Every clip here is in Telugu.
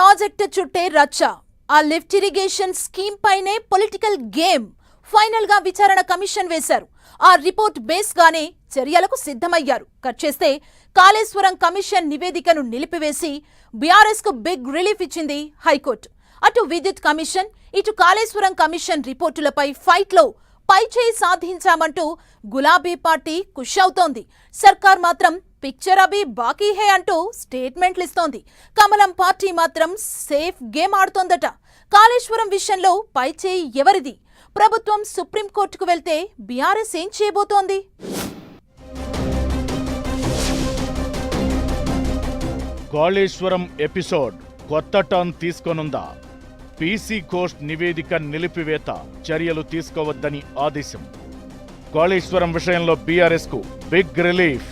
ప్రాజెక్టు చుట్టే రచ్చ. ఆ లిఫ్ట్ ఇరిగేషన్ స్కీమ్ పైనే పొలిటికల్ గేమ్. ఫైనల్ గా విచారణ కమిషన్ వేశారు. ఆ రిపోర్ట్ బేస్ గానే చర్యలకు సిద్ధమయ్యారు. కట్ చేస్తే కాళేశ్వరం కమిషన్ నివేదికను నిలిపివేసి బీఆర్ఎస్ కు బిగ్ రిలీఫ్ ఇచ్చింది హైకోర్టు. అటు విద్యుత్ కమిషన్, ఇటు కాళేశ్వరం కమిషన్ రిపోర్టులపై ఫైట్ లో పైచేయి సాధించామంటూ గులాబీ పార్టీ ఖుష్ అవుతోంది. సర్కార్ మాత్రం పిక్చర్ అభి బాకీ హే అంటూ స్టేట్మెంట్లు ఇస్తోంది. కమలం పార్టీ మాత్రం సేఫ్ గేమ్ ఆడుతోందట. కాళేశ్వరం విషయంలో పైచేయి ఎవరిది? ప్రభుత్వం సుప్రీంకోర్టుకు వెళ్తే బీఆర్ఎస్ ఏం చేయబోతోంది? కాళేశ్వరం ఎపిసోడ్ కొత్త టర్న్ తీసుకోనుందా? పీసీ ఘోష్ నివేదిక నిలిపివేత, చర్యలు తీసుకోవద్దని ఆదేశం. కాళేశ్వరం విషయంలో బీఆర్ఎస్ కు బిగ్ రిలీఫ్.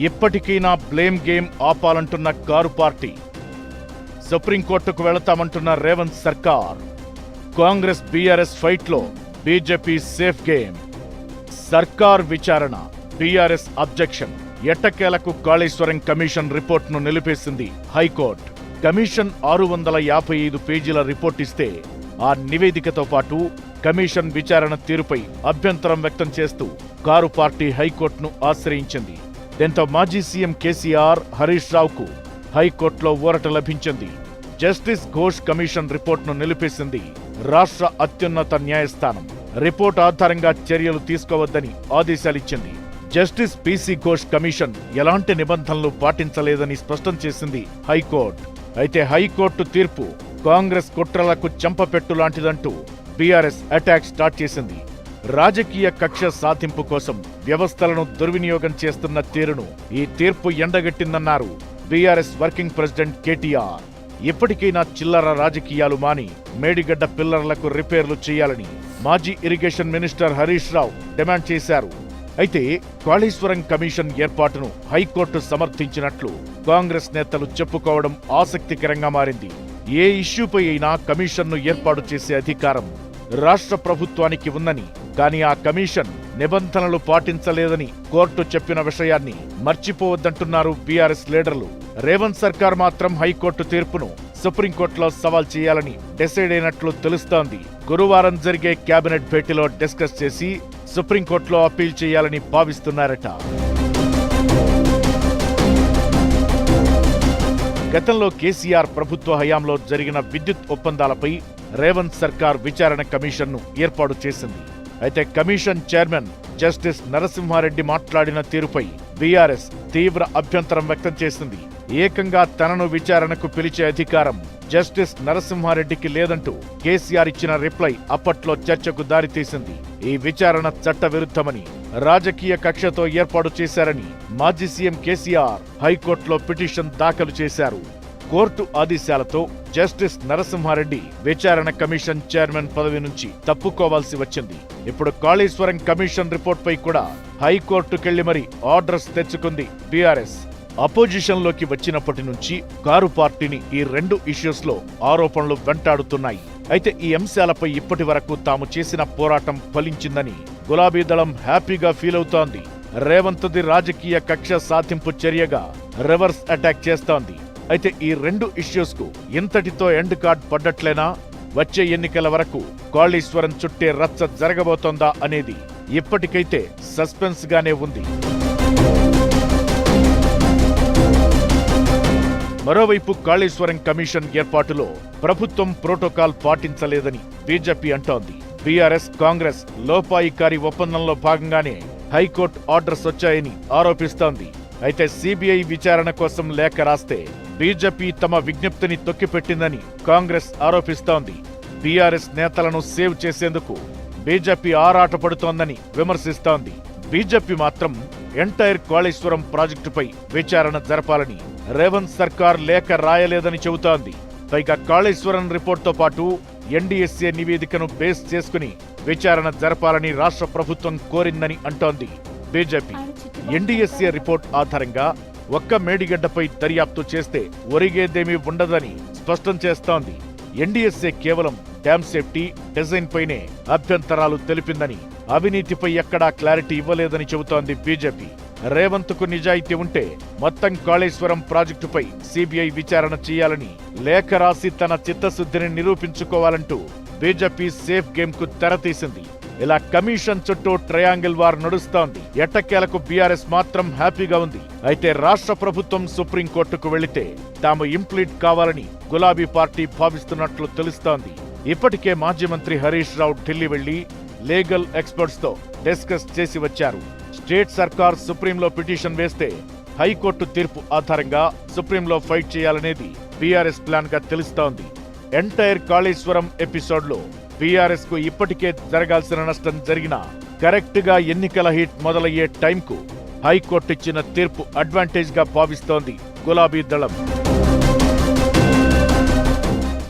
ఇప్పటికైనా బ్లేమ్ గేమ్ ఆపాలంటున్న కారు పార్టీ. సుప్రీంకోర్టుకు వెళతామంటున్న రేవంత్ సర్కార్. కాంగ్రెస్ బీఆర్ఎస్ ఫైట్లో బీజేపీ సేఫ్ గేమ్. సర్కార్ విచారణ, బీఆర్ఎస్ అబ్జెక్షన్. ఎట్టకేలకు కాళేశ్వరం కమిషన్ రిపోర్ట్ను నిలిపేసింది హైకోర్టు. కమిషన్ 655 పేజీల రిపోర్ట్ ఇస్తే ఆ నివేదికతో పాటు కమిషన్ విచారణ తీరుపై అభ్యంతరం వ్యక్తం చేస్తూ కారు పార్టీ హైకోర్టును ఆశ్రయించింది. దీంతో మాజీ సీఎం కేసీఆర్, హరీష్ రావుకు హైకోర్టులో ఊరట లభించింది. జస్టిస్ ఘోష్ కమిషన్ రిపోర్ట్ను నిలిపేసింది రాష్ట్ర అత్యున్నత న్యాయస్థానం. రిపోర్ట్ ఆధారంగా చర్యలు తీసుకోవద్దని ఆదేశాలిచ్చింది. జస్టిస్ పీసీ ఘోష్ కమిషన్ ఎలాంటి నిబంధనలు పాటించలేదని స్పష్టం చేసింది హైకోర్టు. అయితే హైకోర్టు తీర్పు కాంగ్రెస్ కుట్రలకు చెంపపెట్టు లాంటిదంటూ బీఆర్ఎస్ అటాక్ స్టార్ట్ చేసింది. రాజకీయ కక్ష సాధింపు కోసం వ్యవస్థలను దుర్వినియోగం చేస్తున్న తీరును ఈ తీర్పు ఎండగట్టిందన్నారు బీఆర్ఎస్ వర్కింగ్ ప్రెసిడెంట్ కేటీఆర్. ఇప్పటికైనా చిల్లర రాజకీయాలు మాని మేడిగడ్డ పిల్లర్లకు రిపేర్లు చేయాలని మాజీ irrigation minister Harish Rao demand చేశారు. అయితే కాళేశ్వరం కమిషన్ ఏర్పాటును హైకోర్టు సమర్థించినట్లు కాంగ్రెస్ నేతలు చెప్పుకోవడం ఆసక్తికరంగా మారింది. ఏ ఇష్యూపై అయినా కమిషన్ను ఏర్పాటు చేసే అధికారం రాష్ట్ర ప్రభుత్వానికి ఉందని, కానీ ఆ కమిషన్ నిబంధనలు పాటించలేదని కోర్టు చెప్పిన విషయాన్ని మర్చిపోవద్దంటున్నారు బీఆర్ఎస్ లీడర్లు. రేవంత్ సర్కార్ మాత్రం హైకోర్టు తీర్పును సుప్రీంకోర్టులో సవాల్ చేయాలని డిసైడ్ అయినట్లు తెలుస్తోంది. గురువారం జరిగే కేబినెట్ భేటీలో డిస్కస్ చేసి సుప్రీంకోర్టులో అప్పీల్ చేయాలని భావిస్తున్నారట. గతంలో కేసీఆర్ ప్రభుత్వ హయాంలో జరిగిన విద్యుత్ ఒప్పందాలపై రేవంత్ సర్కార్ విచారణ కమిషన్ను ఏర్పాటు చేసింది. అయితే కమిషన్ చైర్మన్ జస్టిస్ నరసింహారెడ్డి మాట్లాడిన తీరుపై బీఆర్ఎస్ తీవ్ర అభ్యంతరం వ్యక్తం చేసింది. ఏకంగా తనను విచారణకు పిలిచే అధికారం జస్టిస్ నరసింహారెడ్డికి లేదంటూ కేసీఆర్ ఇచ్చిన రిప్లై అప్పట్లో చర్చకు దారితీసింది. ఈ విచారణ చట్ట విరుద్ధమని, రాజకీయ కక్షతో ఏర్పాటు చేశారని మాజీ సీఎం కేసీఆర్ హైకోర్టులో పిటిషన్ దాఖలు చేశారు. కోర్టు ఆదేశాలతో జస్టిస్ నరసింహారెడ్డి విచారణ కమిషన్ చైర్మన్ పదవి నుంచి తప్పుకోవాల్సి వచ్చింది. ఇప్పుడు కాళేశ్వరం కమిషన్ రిపోర్ట్పై కూడా హైకోర్టుకెళ్లి మరీ ఆర్డర్స్ తెచ్చుకుంది బీఆర్ఎస్. అపోజిషన్లోకి వచ్చినప్పటి నుంచి కారు పార్టీని ఈ 2 ఇష్యూస్లో ఆరోపణలు వెంటాడుతున్నాయి. అయితే ఈ అంశాలపై ఇప్పటి వరకు తాము చేసిన పోరాటం ఫలించిందని గులాబీ దళం హ్యాపీగా ఫీల్ అవుతోంది. రేవంత్ది రాజకీయ కక్ష సాధింపు చర్యగా రివర్స్ అటాక్ చేస్తోంది. అయితే ఈ 2 ఇష్యూస్ కు ఇంతటితో ఎండ్ కార్డ్ పడ్డట్లేనా? వచ్చే ఎన్నికల వరకు కాళేశ్వరం చుట్టే రచ్చ జరగబోతోందా అనేది ఇప్పటికైతే సస్పెన్స్ గానే ఉంది. మరోవైపు కాళేశ్వరం కమిషన్ ఏర్పాటులో ప్రభుత్వం ప్రోటోకాల్ పాటించలేదని బీజేపీ అంటోంది. బీఆర్ఎస్, కాంగ్రెస్ లోపాయికారి ఒప్పందంలో భాగంగానే హైకోర్టు ఆర్డర్స్ వచ్చాయని ఆరోపిస్తోంది. అయితే సీబీఐ విచారణ కోసం లేఖ రాస్తే బీజేపీ తమ విజ్ఞప్తిని తొక్కిపెట్టిందని కాంగ్రెస్ ఆరోపిస్తోంది. బీఆర్ఎస్ నేతలను సేవ్ చేసేందుకు బీజేపీ ఆరాటపడుతోందని విమర్శిస్తోంది. బీజేపీ మాత్రం ఎంటైర్ కాళేశ్వరం ప్రాజెక్టుపై విచారణ జరపాలని రేవంత్ సర్కార్ లేఖ రాయలేదని చెబుతోంది. పైగా కాళేశ్వరం రిపోర్టుతో పాటు ఎన్డీఎస్ఏ నివేదికను బేస్ చేసుకుని విచారణ జరపాలని రాష్ట్ర ప్రభుత్వం కోరిందని అంటోంది బీజేపీ. ఎన్డీఎస్ఏ రిపోర్ట్ ఆధారంగా ఒక్క మేడిగడ్డపై దర్యాప్తు చేస్తే ఒరిగేదేమీ ఉండదని స్పష్టం చేస్తోంది. ఎన్డీఎస్ఏ కేవలం డ్యామ్ సేఫ్టీ, డిజైన్ పైనే అభ్యంతరాలు తెలిపిందని, అవినీతిపై ఎక్కడా క్లారిటీ ఇవ్వలేదని చెబుతోంది బీజేపీ. రేవంత్కు నిజాయితీ ఉంటే మొత్తం కాళేశ్వరం ప్రాజెక్టుపై సిబిఐ విచారణ చేయాలని లేఖ రాసి తన చిత్తశుద్ధిని నిరూపించుకోవాలంటూ బీజేపీ సేఫ్ గేమ్ కు తెరతీసింది. ఇలా కమిషన్ చుట్టూ ట్రయాంగిల్ వార్ నడుస్తోంది. ఎట్టకేలకు బీఆర్ఎస్ మాత్రం హ్యాపీగా ఉంది. అయితే రాష్ట్ర ప్రభుత్వం సుప్రీంకోర్టుకు వెళితే తాము ఇంప్లీట్ కావాలని గులాబీ పార్టీ భావిస్తున్నట్లు తెలుస్తోంది. ఇప్పటికే మాజీ మంత్రి హరీష్ రావు ఢిల్లీ వెళ్లి లీగల్ ఎక్స్పర్ట్స్ తో డిస్కస్ చేసి వచ్చారు. స్టేట్ సర్కార్ సుప్రీంలో పిటిషన్ వేస్తే హైకోర్టు తీర్పు ఆధారంగా సుప్రీంలో ఫైట్ చేయాలనేది బీఆర్ఎస్ ప్లాన్ గా తెలుస్తోంది. ఎంటైర్ కాళేశ్వరం ఎపిసోడ్ లో బీఆర్ఎస్ కు ఇప్పటికే జరగాల్సిన నష్టం జరిగినా కరెక్ట్ గా ఎన్నికల హీట్ మొదలయ్యే టైంకు హైకోర్టు ఇచ్చిన తీర్పు అడ్వాంటేజ్ గా భావిస్తోంది గులాబీ దళం.